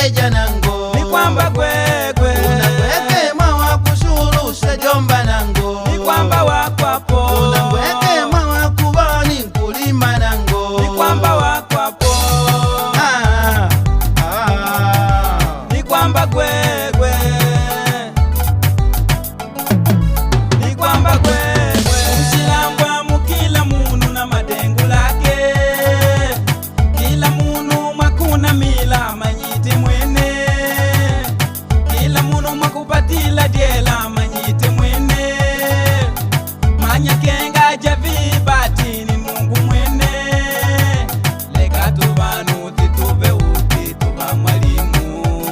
ndeja nango. Ni kwamba kwekwe unangweke mwa kushurusha jomba nango. Ni kwamba wakwapo unangweke mwa kubani kulima nango. Ni kwamba wakwapo Ni kwamba kwekwe Ni kwamba kwekwe Mshilambwa mukila munu na madengu lake. Kila munu makuna mila manyite mwene. Kila munu makupatila diela manyite mwene. Manya kenga javi bati ni Mungu mwene. Leka tubanu tituve uti tuba mwalimu.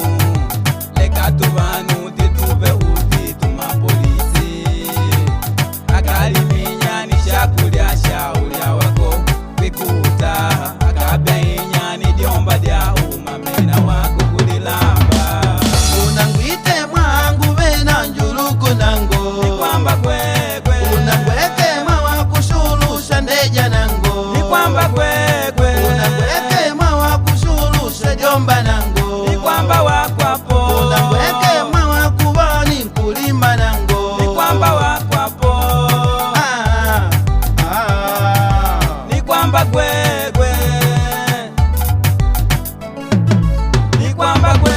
Leka tubanu tituve uti tuma polisi. Akali minyani shakulia shaulia wako wikuta. Akabia inyani diomba dia umamena wako kulilamba. Unangwite mwangu vena njuruku nango. Ni kwamba kwekwe unangweke mwa kushurusha ndeja nango. Ni kwamba kwekwe unangweke mwa kushurusha jomba nango. Ni kwamba wakwapo unangweke mwa kubani kulima nango. Ni kwamba wakwapo Ni kwamba kwekwe Ni kwamba kwekwe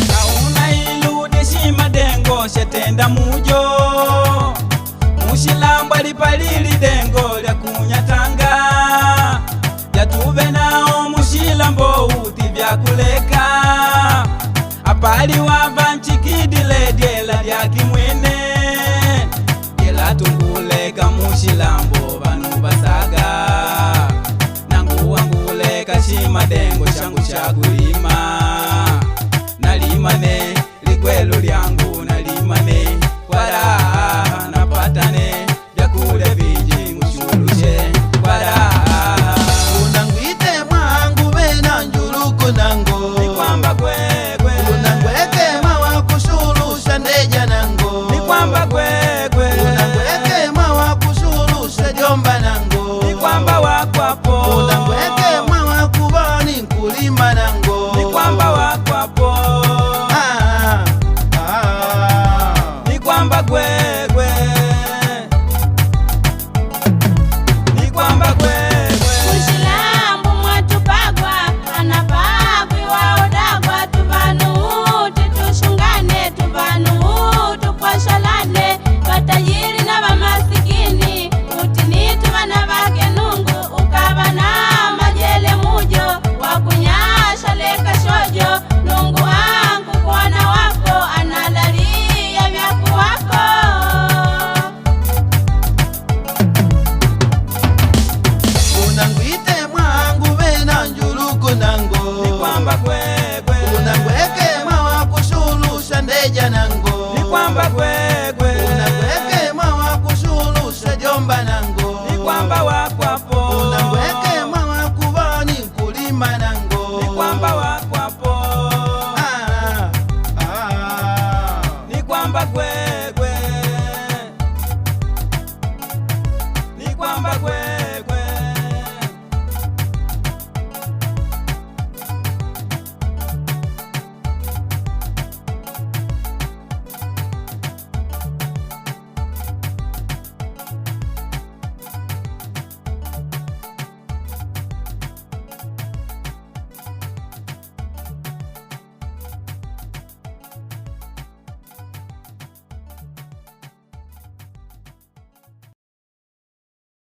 Kauna ilude shima dengo shetenda mujo. Mushilambwa lipalili dengo lya kunyatanga. Yatuve nao mushilambo uti vya kuleka. Apali wava nchikidile diela lya kimwene. Diela tunguleka mushilambo vanu basaga. Nangu wanguleka shima dengo shangu chakuli.